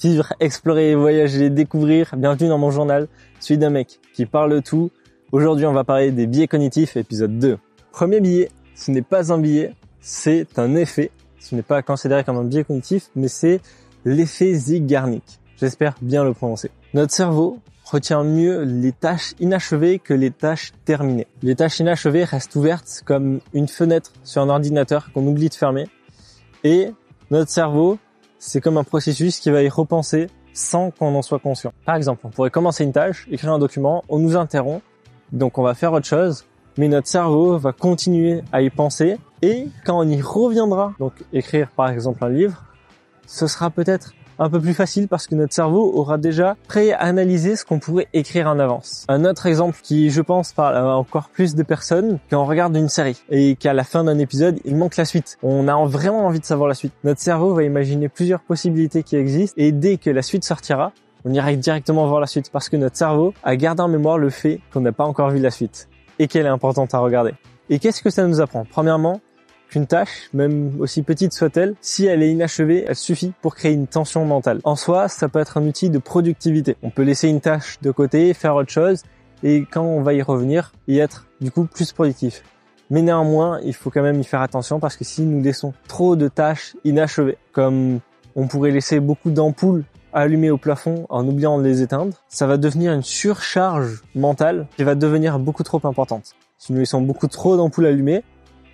Vivre, explorer, voyager, découvrir. Bienvenue dans mon journal, celui d'un mec qui parle de tout. Aujourd'hui, on va parler des biais cognitifs, épisode 2. Premier biais, ce n'est pas un biais, c'est un effet. Ce n'est pas considéré comme un biais cognitif, mais c'est l'effet Zeigarnik. J'espère bien le prononcer. Notre cerveau retient mieux les tâches inachevées que les tâches terminées. Les tâches inachevées restent ouvertes comme une fenêtre sur un ordinateur qu'on oublie de fermer. Et notre cerveau, c'est comme un processus qui va y repenser sans qu'on en soit conscient. Par exemple, on pourrait commencer une tâche, écrire un document, on nous interrompt, donc on va faire autre chose, mais notre cerveau va continuer à y penser et quand on y reviendra, donc écrire par exemple un livre, ce sera peut-être un peu plus facile parce que notre cerveau aura déjà pré-analysé ce qu'on pourrait écrire en avance. Un autre exemple qui, je pense, parle à encore plus de personnes, quand on regarde une série et qu'à la fin d'un épisode, il manque la suite. On a vraiment envie de savoir la suite. Notre cerveau va imaginer plusieurs possibilités qui existent et dès que la suite sortira, on ira directement voir la suite parce que notre cerveau a gardé en mémoire le fait qu'on n'a pas encore vu la suite et qu'elle est importante à regarder. Et qu'est-ce que ça nous apprend? Premièrement, qu'une tâche, même aussi petite soit-elle, si elle est inachevée, elle suffit pour créer une tension mentale. En soi, ça peut être un outil de productivité. On peut laisser une tâche de côté, faire autre chose, et quand on va y revenir, y être du coup plus productif. Mais néanmoins, il faut quand même y faire attention parce que si nous laissons trop de tâches inachevées, comme on pourrait laisser beaucoup d'ampoules allumées au plafond en oubliant de les éteindre, ça va devenir une surcharge mentale qui va devenir beaucoup trop importante. Si nous laissons beaucoup trop d'ampoules allumées,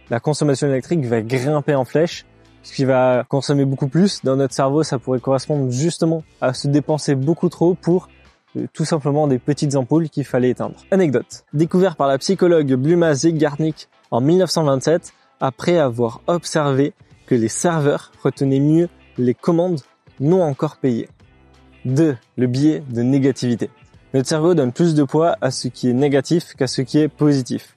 la consommation électrique va grimper en flèche, ce qui va consommer beaucoup plus. Dans notre cerveau, ça pourrait correspondre justement à se dépenser beaucoup trop pour tout simplement des petites ampoules qu'il fallait éteindre. Anecdote. Découvert par la psychologue Bluma Zeigarnik en 1927, après avoir observé que les serveurs retenaient mieux les commandes non encore payées. 2. Le biais de négativité. Notre cerveau donne plus de poids à ce qui est négatif qu'à ce qui est positif.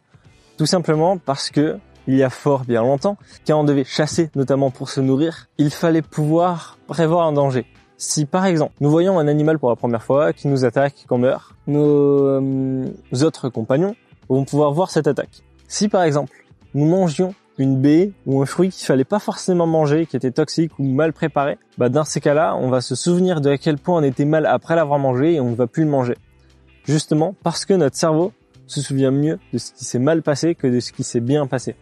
Tout simplement parce que il y a fort bien longtemps, quand on devait chasser, notamment pour se nourrir, il fallait pouvoir prévoir un danger. Si par exemple, nous voyons un animal pour la première fois qui nous attaque, qu'on meurt, nos autres compagnons vont pouvoir voir cette attaque. Si par exemple, nous mangions une baie ou un fruit qu'il fallait pas forcément manger, qui était toxique ou mal préparé, dans ces cas-là, on va se souvenir de à quel point on était mal après l'avoir mangé et on ne va plus le manger. Justement parce que notre cerveau se souvient mieux de ce qui s'est mal passé que de ce qui s'est bien passé.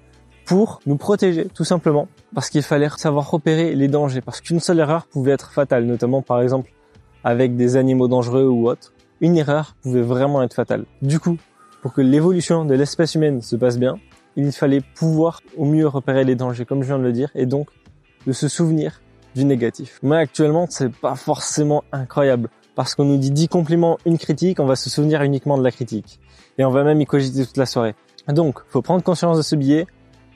Pour nous protéger, tout simplement, parce qu'il fallait savoir repérer les dangers, parce qu'une seule erreur pouvait être fatale, notamment par exemple avec des animaux dangereux ou autres. Une erreur pouvait vraiment être fatale. Du coup, pour que l'évolution de l'espèce humaine se passe bien, il fallait pouvoir au mieux repérer les dangers, comme je viens de le dire, et donc de se souvenir du négatif. Mais actuellement, c'est pas forcément incroyable, parce qu'on nous dit 10 compliments, une critique, on va se souvenir uniquement de la critique. Et on va même y cogiter toute la soirée. Donc, faut prendre conscience de ce biais,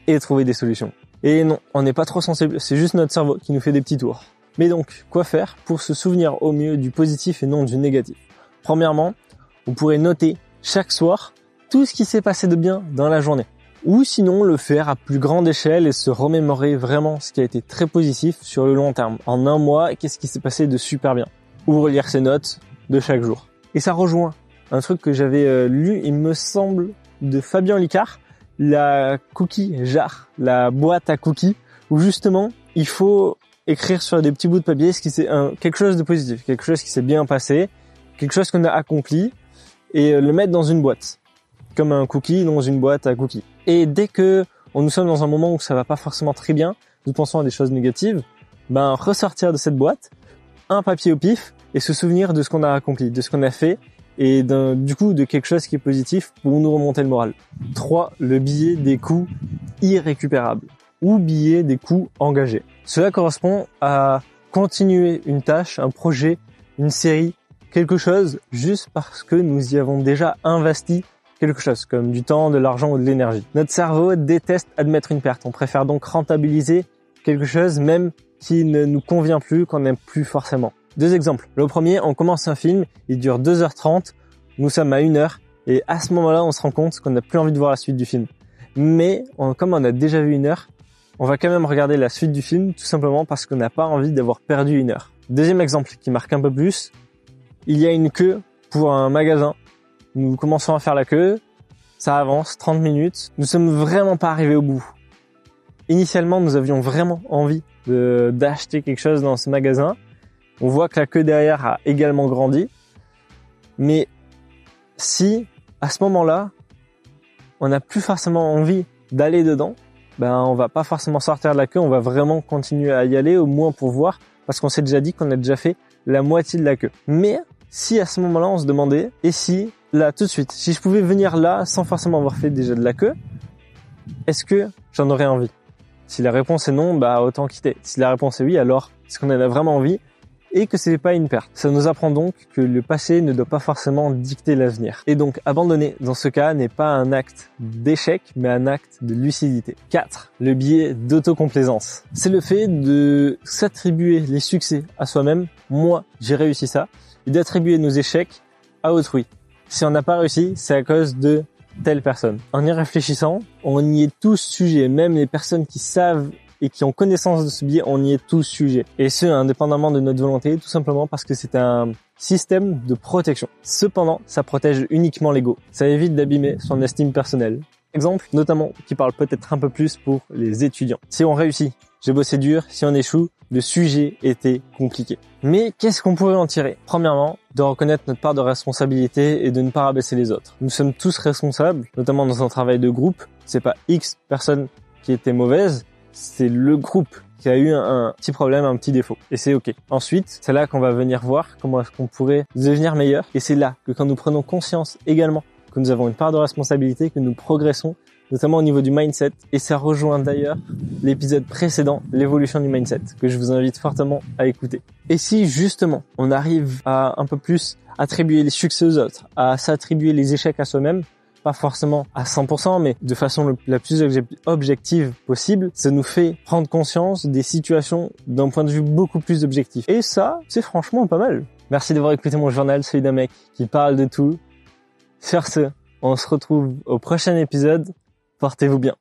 et trouver des solutions. Et non, on n'est pas trop sensible, c'est juste notre cerveau qui nous fait des petits tours. Mais donc, quoi faire pour se souvenir au mieux du positif et non du négatif? Premièrement, vous pourrez noter chaque soir tout ce qui s'est passé de bien dans la journée. Ou sinon, le faire à plus grande échelle et se remémorer vraiment ce qui a été très positif sur le long terme. En un mois, qu'est-ce qui s'est passé de super bien? Ou relire ses notes de chaque jour. Et ça rejoint un truc que j'avais lu, il me semble, de Fabien Licard, la cookie jar, la boîte à cookies, où justement, il faut écrire sur des petits bouts de papier ce qui c'est quelque chose de positif, quelque chose qui s'est bien passé, quelque chose qu'on a accompli, et le mettre dans une boîte, comme un cookie dans une boîte à cookies. Et dès que nous sommes dans un moment où ça va pas forcément très bien, nous pensons à des choses négatives, ressortir de cette boîte, un papier au pif, et se souvenir de ce qu'on a accompli, de ce qu'on a fait, et du coup de quelque chose qui est positif pour nous remonter le moral. 3. Le biais des coûts irrécupérables ou biais des coûts engagés. Cela correspond à continuer une tâche, un projet, une série, quelque chose juste parce que nous y avons déjà investi quelque chose, comme du temps, de l'argent ou de l'énergie. Notre cerveau déteste admettre une perte. On préfère donc rentabiliser quelque chose même qui ne nous convient plus, qu'on n'aime plus forcément. 2 exemples. Le premier, on commence un film, il dure 2h30, nous sommes à 1h, et à ce moment-là, on se rend compte qu'on n'a plus envie de voir la suite du film. Mais, comme on a déjà vu 1h, on va quand même regarder la suite du film, tout simplement parce qu'on n'a pas envie d'avoir perdu 1h. Deuxième exemple, qui marque un peu plus, il y a une queue pour un magasin. Nous commençons à faire la queue, ça avance, 30 minutes, nous sommes vraiment pas arrivés au bout. Initialement, nous avions vraiment envie d'acheter quelque chose dans ce magasin, On voit que la queue derrière a également grandi. Mais si, à ce moment-là, on n'a plus forcément envie d'aller dedans, on va pas forcément sortir de la queue, on va vraiment continuer à y aller, au moins pour voir, parce qu'on s'est déjà dit qu'on a déjà fait la moitié de la queue. Mais si à ce moment-là, on se demandait, et si, là, tout de suite, si je pouvais venir là, sans forcément avoir fait déjà de la queue, est-ce que j'en aurais envie? Si la réponse est non, autant quitter. Si la réponse est oui, alors est-ce qu'on en a vraiment envie et que c'est pas une perte? Ça nous apprend donc que le passé ne doit pas forcément dicter l'avenir. Et donc, abandonner, dans ce cas, n'est pas un acte d'échec, mais un acte de lucidité. 4. Le biais d'autocomplaisance. C'est le fait de s'attribuer les succès à soi-même. Moi, j'ai réussi ça. Et d'attribuer nos échecs à autrui. Si on n'a pas réussi, c'est à cause de telle personne. En y réfléchissant, on y est tous sujets. Même les personnes qui savent et qui ont connaissance de ce biais, on y est tous sujets. Et ce, indépendamment de notre volonté, tout simplement parce que c'est un système de protection. Cependant, ça protège uniquement l'ego. Ça évite d'abîmer son estime personnelle. Exemple, notamment, qui parle peut-être un peu plus pour les étudiants. Si on réussit, j'ai bossé dur. Si on échoue, le sujet était compliqué. Mais qu'est-ce qu'on pourrait en tirer? Premièrement, de reconnaître notre part de responsabilité et de ne pas rabaisser les autres. Nous sommes tous responsables, notamment dans un travail de groupe. C'est pas X personne qui était mauvaise, c'est le groupe qui a eu un petit problème, un petit défaut. Et c'est ok. Ensuite, c'est là qu'on va venir voir comment est-ce qu'on pourrait devenir meilleur. Et c'est là que quand nous prenons conscience également que nous avons une part de responsabilité, que nous progressons, notamment au niveau du mindset. Et ça rejoint d'ailleurs l'épisode précédent, l'évolution du mindset, que je vous invite fortement à écouter. Et si justement, on arrive à un peu plus attribuer les succès aux autres, à s'attribuer les échecs à soi-même, pas forcément à 100%, mais de façon la plus objective possible, ça nous fait prendre conscience des situations d'un point de vue beaucoup plus objectif. Et ça, c'est franchement pas mal. Merci d'avoir écouté mon journal, celui d'un mec qui parle de tout. Sur ce, on se retrouve au prochain épisode. Portez-vous bien.